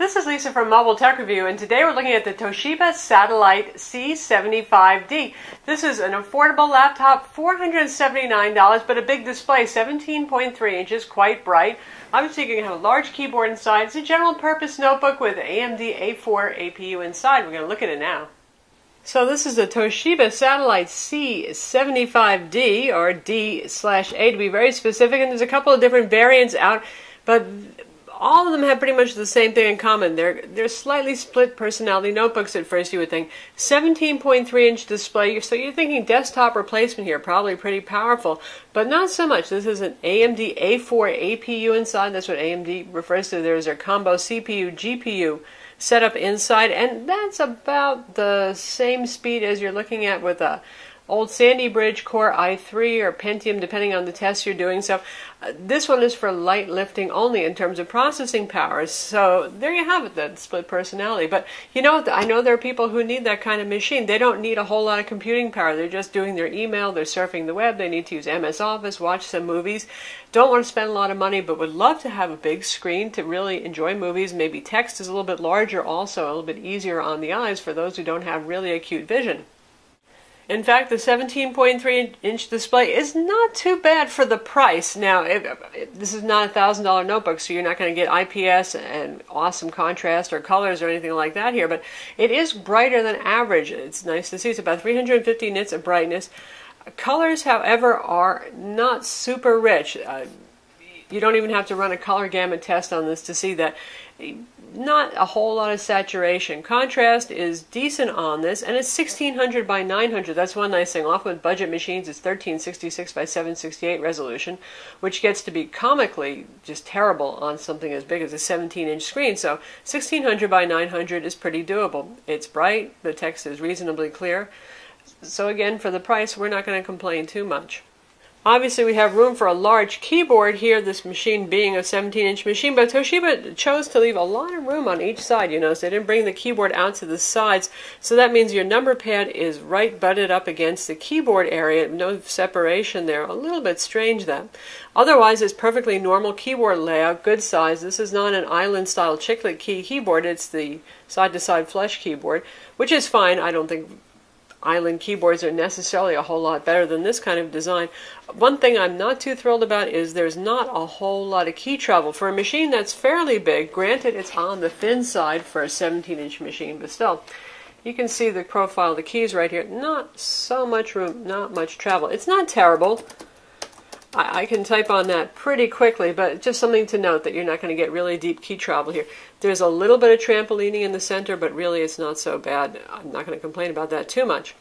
This is Lisa from Mobile Tech Review, and today we're looking at the Toshiba Satellite C75D. This is an affordable laptop, $479, but a big display, 17.3 inches, quite bright. Obviously, you can have a large keyboard inside. It's a general purpose notebook with AMD A4 APU inside. We're going to look at it now. So this is the Toshiba Satellite C75D, or D/A to be very specific, and there's a couple of different variants out, but all of them have pretty much the same thing in common. They're slightly split personality notebooks at first, you would think. 17.3-inch display, so you're thinking desktop replacement here, probably pretty powerful, but not so much. This is an AMD A4 APU inside. That's what AMD refers to. There's their combo CPU, GPU setup inside, and that's about the same speed as you're looking at with a old Sandy Bridge Core i3 or Pentium, depending on the test you're doing. So this one is for light lifting only in terms of processing power. So there you have it, that split personality. But you know, I know there are people who need that kind of machine. They don't need a whole lot of computing power. They're just doing their email, they're surfing the web, they need to use MS Office, watch some movies. Don't want to spend a lot of money, but would love to have a big screen to really enjoy movies. Maybe text is a little bit larger also, a little bit easier on the eyes for those who don't have really acute vision. In fact, the 17.3-inch display is not too bad for the price. Now, this is not a $1,000 notebook, so you're not going to get IPS and awesome contrast or colors or anything like that here, but it is brighter than average. It's nice to see. It's about 350 nits of brightness. Colors, however, are not super rich. You don't even have to run a color gamut test on this to see that. Not a whole lot of saturation. Contrast is decent on this, and it's 1600 by 900. That's one nice thing. Often with budget machines, it's 1366 by 768 resolution, which gets to be comically just terrible on something as big as a 17-inch screen. So 1600 by 900 is pretty doable. It's bright. The text is reasonably clear. So again, for the price, we're not going to complain too much. Obviously, we have room for a large keyboard here, this machine being a 17-inch machine, but Toshiba chose to leave a lot of room on each side. You notice they didn't bring the keyboard out to the sides, so that means your number pad is right butted up against the keyboard area. No separation there. A little bit strange, that. Otherwise, it's perfectly normal keyboard layout, good size. This is not an island-style chiclet keyboard. It's the side-to-side flush keyboard, which is fine. I don't think island keyboards are necessarily a whole lot better than this kind of design. One thing I'm not too thrilled about is there's not a whole lot of key travel. For a machine that's fairly big, granted it's on the thin side for a 17-inch machine, but still, you can see the profile of the keys right here. Not so much room, not much travel. It's not terrible. I can type on that pretty quickly, but just something to note that you're not going to get really deep key travel here. There's a little bit of trampolining in the center, but really it's not so bad. I'm not going to complain about that too much.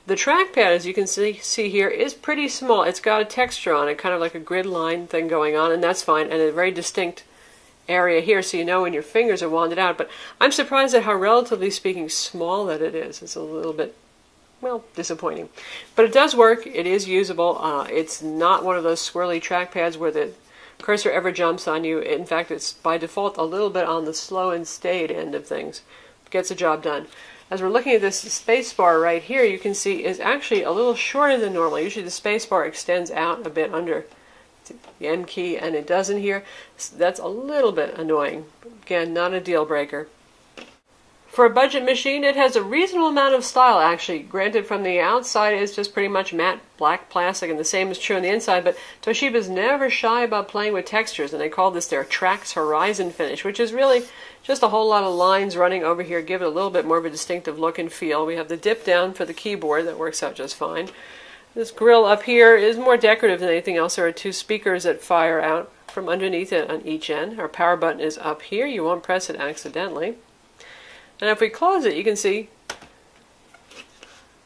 The trackpad, as you can see here, is pretty small. It's got a texture on it, kind of like a grid line thing going on, and that's fine, and a very distinct area here, so you know when your fingers are wanded out. But I'm surprised at how, relatively speaking, small that it is. It's a little bit, well, disappointing. But it does work. It is usable. It's not one of those swirly trackpads where the cursor ever jumps on you. In fact, it's by default a little bit on the slow and staid end of things. Gets the job done. As we're looking at this space bar right here, you can see is actually a little shorter than normal. Usually the space bar extends out a bit under the M key, and it doesn't here. So that's a little bit annoying. Again, not a deal breaker. For a budget machine, it has a reasonable amount of style, actually. Granted, from the outside, it's just pretty much matte black plastic, and the same is true on the inside, but Toshiba's never shy about playing with textures, and they call this their Trax Horizon finish, which is really just a whole lot of lines running over here, give it a little bit more of a distinctive look and feel. We have the dip down for the keyboard. That works out just fine. This grill up here is more decorative than anything else. There are two speakers that fire out from underneath it on each end. Our power button is up here. You won't press it accidentally. And if we close it, you can see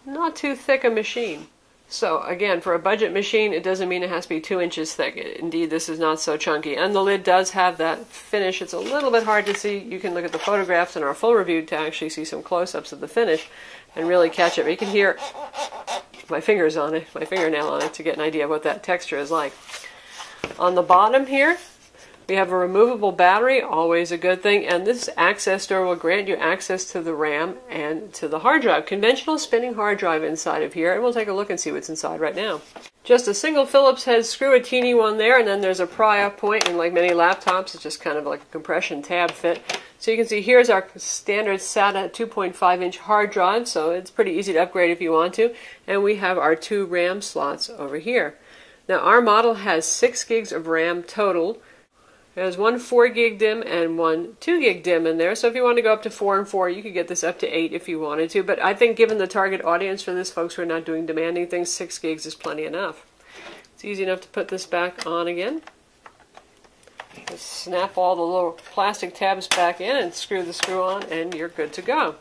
not too thick a machine. So again, for a budget machine, it doesn't mean it has to be 2 inches thick. Indeed, this is not so chunky. And the lid does have that finish. It's a little bit hard to see. You can look at the photographs in our full review to actually see some close-ups of the finish and really catch it. But you can hear my fingers on it, my fingernail on it, to get an idea of what that texture is like. On the bottom here, We have a removable battery, always a good thing, and this access door will grant you access to the RAM and to the hard drive. Conventional spinning hard drive inside of here, and we'll take a look and see what's inside right now. Just a single Phillips head screw, a teeny one there, and then there's a pry-up point, and like many laptops, it's just kind of like a compression tab fit. So you can see here's our standard SATA 2.5-inch hard drive, so it's pretty easy to upgrade if you want to, and we have our 2 RAM slots over here. Now our model has 6 gigs of RAM total. There's one 4 gig DIMM and one 2 gig DIMM in there, so if you want to go up to 4 and 4, you could get this up to 8 if you wanted to, but I think given the target audience for this, folks who are not doing demanding things, 6 gigs is plenty enough. It's easy enough to put this back on again. Just snap all the little plastic tabs back in and screw the screw on, and you're good to go.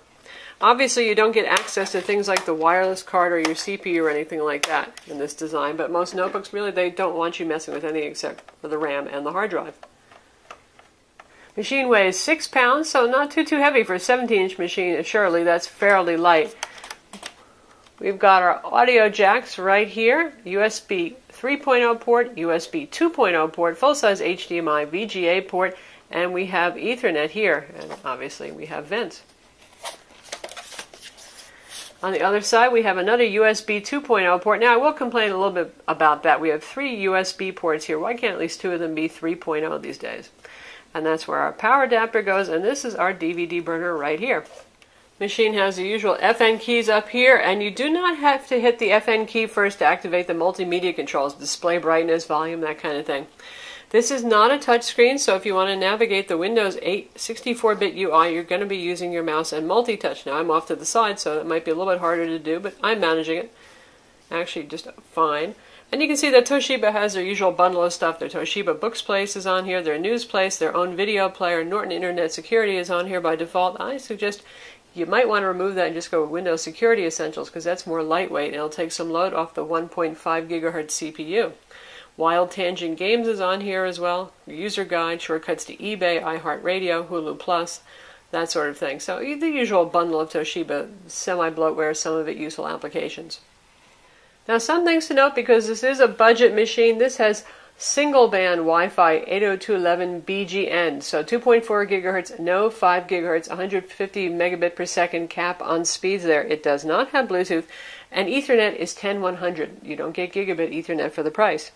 Obviously, you don't get access to things like the wireless card or your CPU or anything like that in this design, but most notebooks, really, they don't want you messing with anything except for the RAM and the hard drive. Machine weighs 6 pounds, so not too heavy for a 17-inch machine. Surely that's fairly light. We've got our audio jacks right here, USB 3.0 port, USB 2.0 port, full-size HDMI, VGA port, and we have Ethernet here, and obviously we have vents. On the other side, we have another USB 2.0 port. Now, I will complain a little bit about that. We have 3 USB ports here. Why can't at least 2 of them be 3.0 these days? And that's where our power adapter goes, and this is our DVD burner right here. Machine has the usual FN keys up here, and you do not have to hit the FN key first to activate the multimedia controls, display brightness, volume, that kind of thing. This is not a touch screen, so if you want to navigate the Windows 8 64-bit UI, you're going to be using your mouse and multi-touch. Now, I'm off to the side, so it might be a little bit harder to do, but I'm managing it actually just fine. And you can see that Toshiba has their usual bundle of stuff. Their Toshiba Books Place is on here, their News Place, their own video player, Norton Internet Security is on here by default. I suggest you might want to remove that and just go with Windows Security Essentials because that's more lightweight and it'll take some load off the 1.5 gigahertz CPU. Wild Tangent Games is on here as well. User guide, shortcuts to eBay, iHeartRadio, Hulu Plus, that sort of thing. So the usual bundle of Toshiba, semi-bloatware, some of it useful applications. Now, some things to note because this is a budget machine. This has single-band Wi-Fi 802.11bgn, so 2.4 gigahertz, no 5 gigahertz, 150 megabit per second cap on speeds there. It does not have Bluetooth, and Ethernet is 10100. You don't get gigabit Ethernet for the price.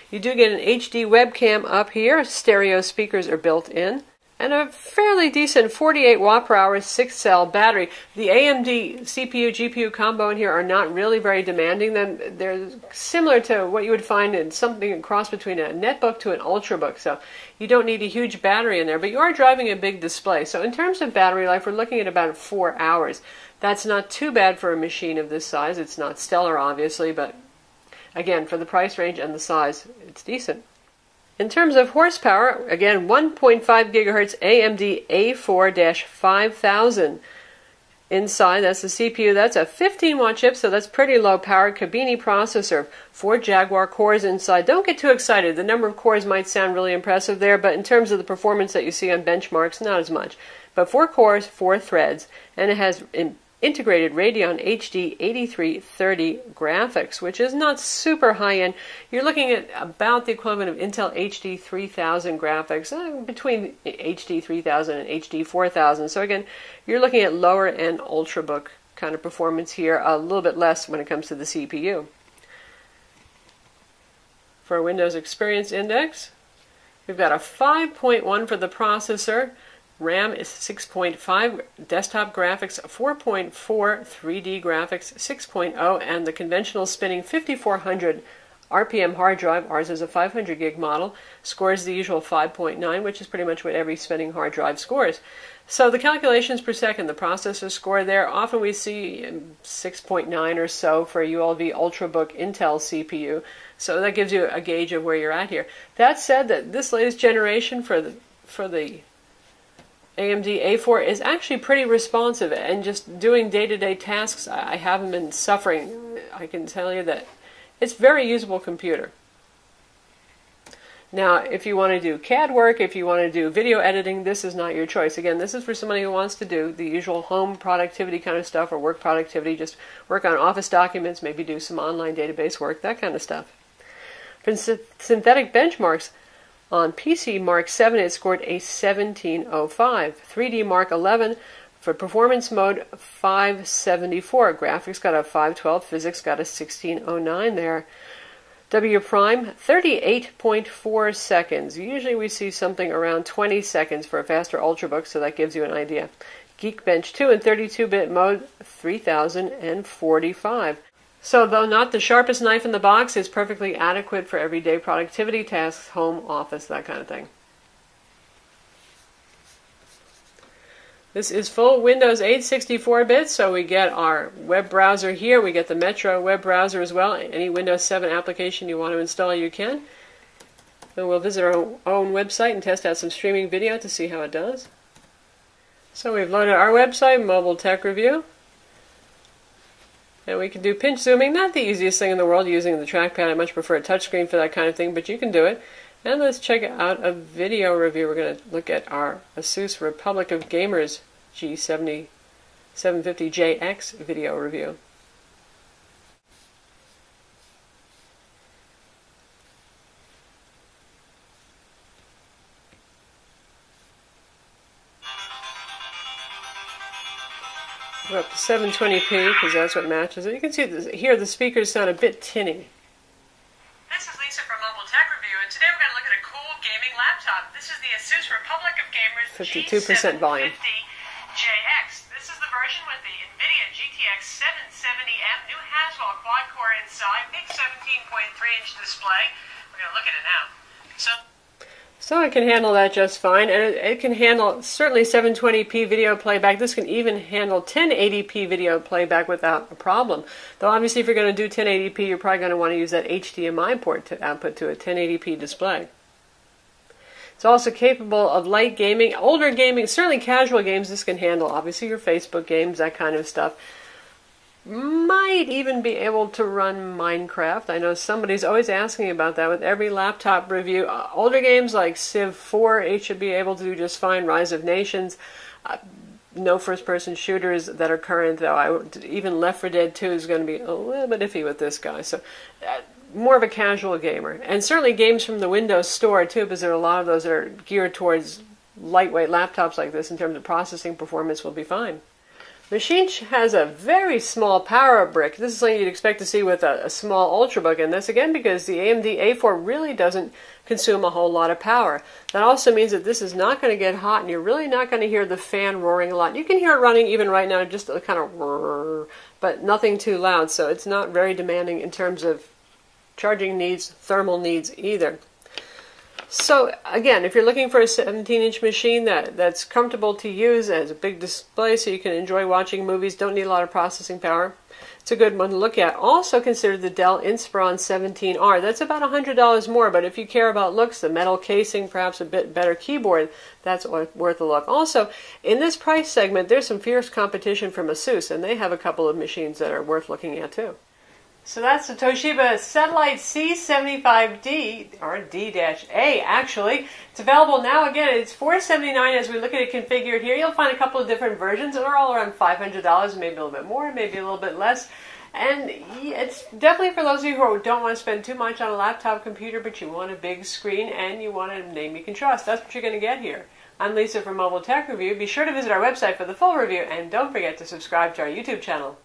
You do get an HD webcam up here. Stereo speakers are built in. And a fairly decent 48 watt per hour 6-cell battery. The AMD CPU GPU combo in here are not really very demanding. They're similar to what you would find in something a cross between a netbook to an ultrabook. So you don't need a huge battery in there, but you are driving a big display. So in terms of battery life, we're looking at about 4 hours. That's not too bad for a machine of this size. It's not stellar, obviously, but again, for the price range and the size, it's decent. In terms of horsepower, again, 1.5 gigahertz AMD A4-5000 inside. That's the CPU. That's a 15-watt chip, so that's pretty low-powered. Kabini processor, 4 Jaguar cores inside. Don't get too excited. The number of cores might sound really impressive there, but in terms of the performance that you see on benchmarks, not as much. But 4 cores, 4 threads, and it has integrated Radeon HD 8330 graphics, which is not super high-end. You're looking at about the equivalent of Intel HD 3000 graphics, between HD 3000 and HD 4000. So again, you're looking at lower-end ultrabook kind of performance here, a little bit less when it comes to the CPU. For Windows Experience Index, we've got a 5.1 for the processor. RAM is 6.5, desktop graphics 4.4, 3D graphics 6.0, and the conventional spinning 5400 RPM hard drive, ours is a 500 gig model, scores the usual 5.9, which is pretty much what every spinning hard drive scores. So the calculations per second, the processor score there, often we see 6.9 or so for a ULV Ultrabook Intel CPU. So that gives you a gauge of where you're at here. That said, that this latest generation for the AMD A4 is actually pretty responsive, and just doing day-to-day tasks, I haven't been suffering. I can tell you that it's a very usable computer. Now, if you want to do CAD work, if you want to do video editing, this is not your choice. Again, this is for somebody who wants to do the usual home productivity kind of stuff or work productivity, just work on office documents, maybe do some online database work, that kind of stuff. For synthetic benchmarks, On PC Mark 7, it scored a 1705. 3D Mark 11, for performance mode, 574. Graphics got a 512. Physics got a 1609 there. W prime, 38.4 seconds. Usually we see something around 20 seconds for a faster Ultrabook, so that gives you an idea. Geekbench 2 in 32-bit mode, 3045. So, though not the sharpest knife in the box, it's perfectly adequate for everyday productivity tasks, home, office, that kind of thing. This is full Windows 8 64-bit, so we get our web browser here. We get the Metro web browser as well. Any Windows 7 application you want to install, you can. And we'll visit our own website and test out some streaming video to see how it does. So we've loaded our website, Mobile Tech Review. And we can do pinch zooming, not the easiest thing in the world using the trackpad. I much prefer a touchscreen for that kind of thing, but you can do it. And let's check out a video review. We're going to look at our Asus Republic of Gamers G7750JX video review. We're up to 720p because that's what matches it. You can see here the speakers sound a bit tinny. This is Lisa from Mobile Tech Review, and today we're going to look at a cool gaming laptop. This is the Asus Republic of Gamers 52% volume. G750JX. This is the version with the NVIDIA GTX 770M, new Haswell quad-core inside, big 17.3-inch display. We're going to look at it now. So it can handle that just fine, and it can handle certainly 720p video playback. This can even handle 1080p video playback without a problem. Though obviously if you're going to do 1080p, you're probably going to want to use that HDMI port to output to a 1080p display. It's also capable of light gaming, older gaming, certainly casual games this can handle. Obviously your Facebook games, that kind of stuff. Might even be able to run Minecraft. I know somebody's always asking about that with every laptop review. Older games like Civ 4, it should be able to do just fine. Rise of Nations, no first-person shooters that are current, though. Even Left 4 Dead 2 is going to be a little bit iffy with this guy. So more of a casual gamer. And certainly games from the Windows Store, too, because there are a lot of those that are geared towards lightweight laptops like this in terms of processing performance will be fine. Machine has a very small power brick. This is something you'd expect to see with a small Ultrabook, and that's again because the AMD A4 really doesn't consume a whole lot of power. That also means that this is not going to get hot, and you're really not going to hear the fan roaring a lot. You can hear it running even right now, just a kind of whir, but nothing too loud, so it's not very demanding in terms of charging needs, thermal needs either. So again, if you're looking for a 17-inch machine that's comfortable to use, has a big display so you can enjoy watching movies, don't need a lot of processing power, it's a good one to look at. Also consider the Dell Inspiron 17R. That's about $100 more, but if you care about looks, the metal casing, perhaps a bit better keyboard, that's worth a look. Also, in this price segment, there's some fierce competition from Asus, and they have a couple of machines that are worth looking at too. So that's the Toshiba Satellite C75D, or D-A actually. It's available now. Again, it's $479 as we look at it configured here. You'll find a couple of different versions. They're all around $500, maybe a little bit more, maybe a little bit less. And it's definitely for those of you who don't want to spend too much on a laptop computer, but you want a big screen and you want a name you can trust. That's what you're going to get here. I'm Lisa from Mobile Tech Review. Be sure to visit our website for the full review, and don't forget to subscribe to our YouTube channel.